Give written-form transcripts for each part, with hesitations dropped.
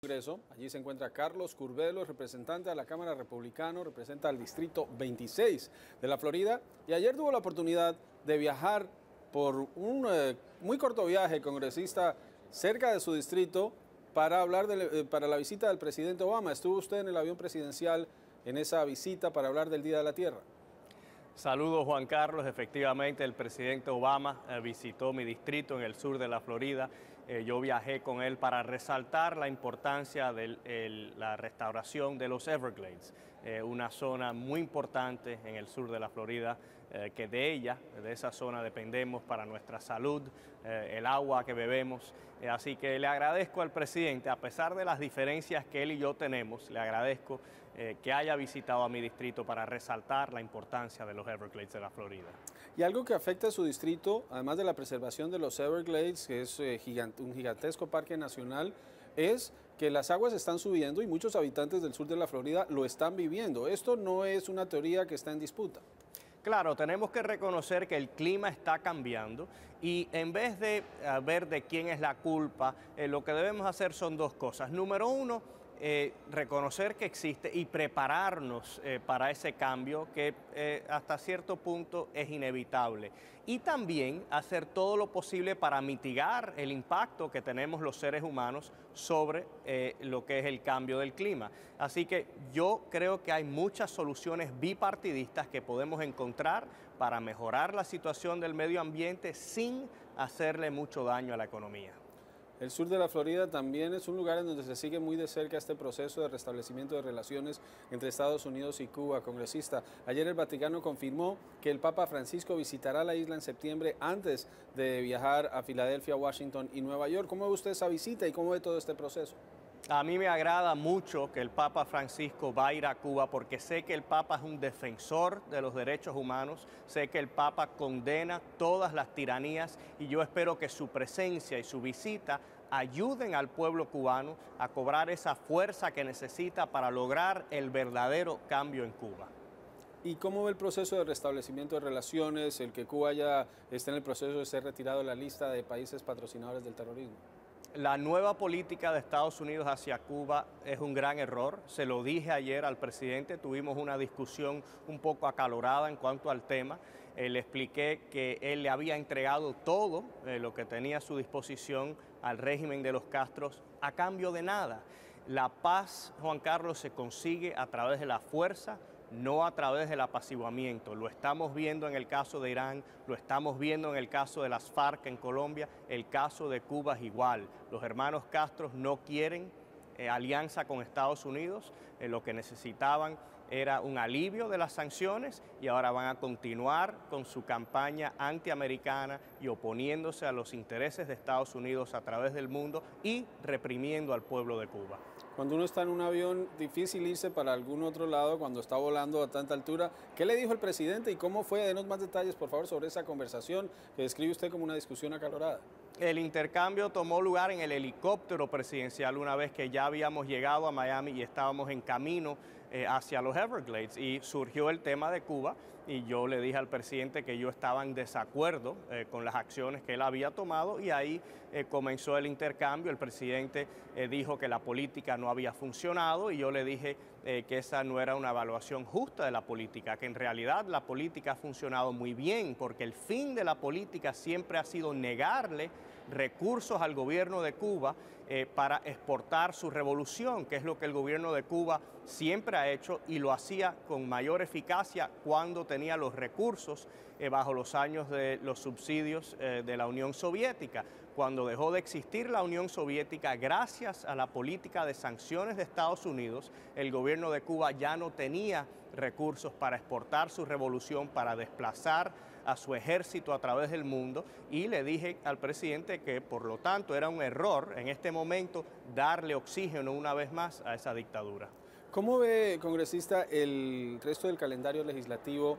Congreso. Allí se encuentra Carlos Curbelo, representante de la Cámara Republicana, representa al Distrito 26 de la Florida. Y ayer tuvo la oportunidad de viajar por un muy corto viaje, congresista, cerca de su distrito para hablar para la visita del presidente Obama. ¿Estuvo usted en el avión presidencial en esa visita para hablar del Día de la Tierra? Saludos, Juan Carlos. Efectivamente, el presidente Obama visitó mi distrito en el sur de la Florida. Yo viajé con él para resaltar la importancia de la restauración de los Everglades, una zona muy importante en el sur de la Florida, que de esa zona dependemos para nuestra salud, el agua que bebemos. Así que le agradezco al presidente, a pesar de las diferencias que él y yo tenemos, le agradezco que haya visitado a mi distrito para resaltar la importancia de los Everglades de la Florida. Y algo que afecta a su distrito, además de la preservación de los Everglades, que es un gigantesco parque nacional, es que las aguas están subiendo y muchos habitantes del sur de la Florida lo están viviendo. Esto no es una teoría que está en disputa. Claro, tenemos que reconocer que el clima está cambiando y en vez de ver de quién es la culpa, lo que debemos hacer son dos cosas. Número uno, reconocer que existe y prepararnos para ese cambio que hasta cierto punto es inevitable. Y también hacer todo lo posible para mitigar el impacto que tenemos los seres humanos sobre lo que es el cambio del clima. Así que yo creo que hay muchas soluciones bipartidistas que podemos encontrar para mejorar la situación del medio ambiente sin hacerle mucho daño a la economía. El sur de la Florida también es un lugar en donde se sigue muy de cerca este proceso de restablecimiento de relaciones entre Estados Unidos y Cuba. Congresista, ayer el Vaticano confirmó que el Papa Francisco visitará la isla en septiembre antes de viajar a Filadelfia, Washington y Nueva York. ¿Cómo ve usted esa visita y cómo ve todo este proceso? A mí me agrada mucho que el Papa Francisco va a ir a Cuba porque sé que el Papa es un defensor de los derechos humanos, sé que el Papa condena todas las tiranías y yo espero que su presencia y su visita ayuden al pueblo cubano a cobrar esa fuerza que necesita para lograr el verdadero cambio en Cuba. ¿Y cómo ve el proceso de restablecimiento de relaciones, el que Cuba ya esté en el proceso de ser retirado de la lista de países patrocinadores del terrorismo? La nueva política de Estados Unidos hacia Cuba es un gran error. Se lo dije ayer al presidente, tuvimos una discusión un poco acalorada en cuanto al tema. Le expliqué que él le había entregado todo lo que tenía a su disposición al régimen de los Castros a cambio de nada. La paz, Juan Carlos, se consigue a través de la fuerza, no a través del apaciguamiento. Lo estamos viendo en el caso de Irán, lo estamos viendo en el caso de las FARC en Colombia, el caso de Cuba es igual. Los hermanos Castro no quieren alianza con Estados Unidos, lo que necesitaban era un alivio de las sanciones y ahora van a continuar con su campaña antiamericana y oponiéndose a los intereses de Estados Unidos a través del mundo y reprimiendo al pueblo de Cuba. Cuando uno está en un avión, difícil irse para algún otro lado cuando está volando a tanta altura. ¿Qué le dijo el presidente y cómo fue? Denos más detalles, por favor, sobre esa conversación que describe usted como una discusión acalorada. El intercambio tomó lugar en el helicóptero presidencial una vez que ya habíamos llegado a Miami y estábamos en camino hacia los Everglades y surgió el tema de Cuba y yo le dije al presidente que yo estaba en desacuerdo con las acciones que él había tomado y ahí comenzó el intercambio. El presidente dijo que la política no había funcionado y yo le dije que esa no era una evaluación justa de la política, que en realidad la política ha funcionado muy bien porque el fin de la política siempre ha sido negarle recursos al gobierno de Cuba para exportar su revolución, que es lo que el gobierno de Cuba siempre ha hecho y lo hacía con mayor eficacia cuando tenía los recursos bajo los años de los subsidios de la Unión Soviética. Cuando dejó de existir la Unión Soviética, gracias a la política de sanciones de Estados Unidos, el gobierno de Cuba ya no tenía recursos para exportar su revolución, para desplazar a su ejército a través del mundo y le dije al presidente que por lo tanto era un error en este momento darle oxígeno una vez más a esa dictadura. ¿Cómo ve, congresista, el resto del calendario legislativo?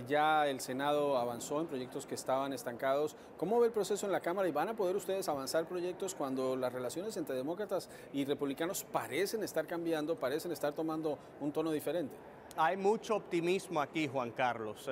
Ya el Senado avanzó en proyectos que estaban estancados. ¿Cómo ve el proceso en la Cámara y van a poder ustedes avanzar proyectos cuando las relaciones entre demócratas y republicanos parecen estar cambiando, parecen estar tomando un tono diferente? Hay mucho optimismo aquí, Juan Carlos.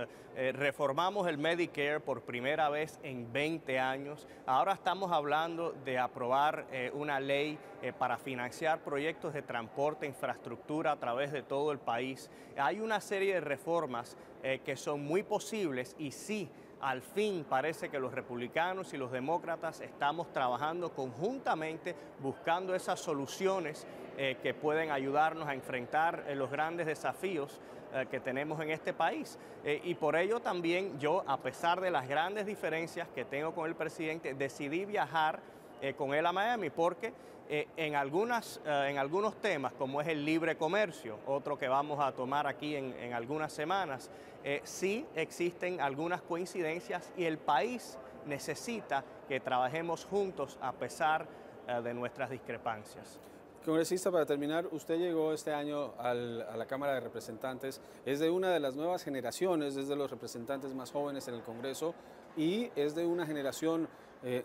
Reformamos el Medicare por primera vez en 20 años. Ahora estamos hablando de aprobar una ley para financiar proyectos de transporte e infraestructura a través de todo el país. Hay una serie de reformas que son muy posibles y sí, al fin parece que los republicanos y los demócratas estamos trabajando conjuntamente buscando esas soluciones que pueden ayudarnos a enfrentar los grandes desafíos que tenemos en este país. Y por ello también yo, a pesar de las grandes diferencias que tengo con el presidente, decidí viajar con él a Miami porque en algunos temas, como es el libre comercio, otro que vamos a tomar aquí en algunas semanas, sí existen algunas coincidencias y el país necesita que trabajemos juntos a pesar de nuestras discrepancias. Congresista, para terminar, usted llegó este año a la Cámara de Representantes, es de una de las nuevas generaciones, es de los representantes más jóvenes en el Congreso y es de una generación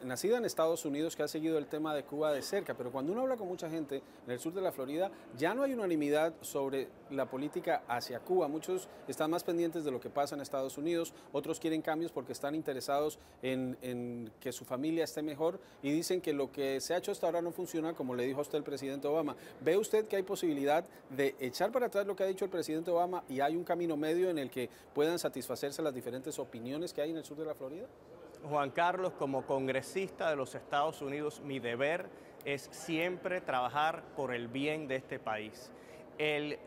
nacida en Estados Unidos que ha seguido el tema de Cuba de cerca, pero cuando uno habla con mucha gente en el sur de la Florida, ya no hay unanimidad sobre la política hacia Cuba. Muchos están más pendientes de lo que pasa en Estados Unidos, otros quieren cambios porque están interesados en que su familia esté mejor y dicen que lo que se ha hecho hasta ahora no funciona, como le dijo a usted el presidente Obama. ¿Ve usted que hay posibilidad de echar para atrás lo que ha dicho el presidente Obama y hay un camino medio en el que puedan satisfacerse las diferentes opiniones que hay en el sur de la Florida? Juan Carlos, como congresista de los Estados Unidos, mi deber es siempre trabajar por el bien de este país. El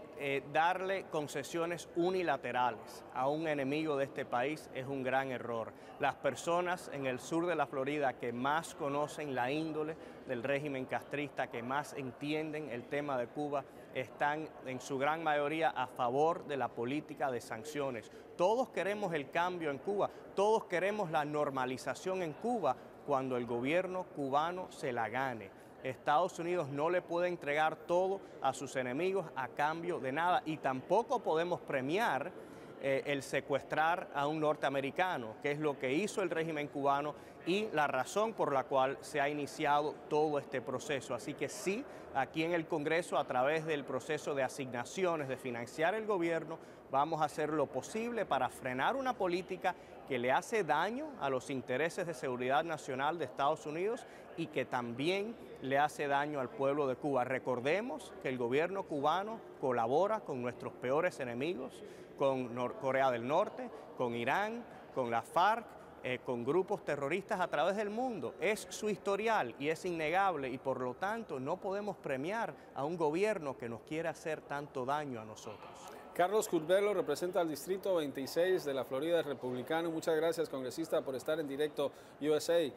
darle concesiones unilaterales a un enemigo de este país es un gran error. Las personas en el sur de la Florida que más conocen la índole del régimen castrista, que más entienden el tema de Cuba, están en su gran mayoría a favor de la política de sanciones. Todos queremos el cambio en Cuba, todos queremos la normalización en Cuba cuando el gobierno cubano se la gane. Estados Unidos no le puede entregar todo a sus enemigos a cambio de nada y tampoco podemos premiar el secuestrar a un norteamericano, que es lo que hizo el régimen cubano y la razón por la cual se ha iniciado todo este proceso. Así que sí, aquí en el Congreso, a través del proceso de asignaciones, de financiar el gobierno, vamos a hacer lo posible para frenar una política que le hace daño a los intereses de seguridad nacional de Estados Unidos y que también le hace daño al pueblo de Cuba. Recordemos que el gobierno cubano colabora con nuestros peores enemigos, con Corea del Norte, con Irán, con la FARC, con grupos terroristas a través del mundo. Es su historial y es innegable y por lo tanto no podemos premiar a un gobierno que nos quiere hacer tanto daño a nosotros. Carlos Curbelo representa al Distrito 26 de la Florida, republicano. Muchas gracias, congresista, por estar en directo USA.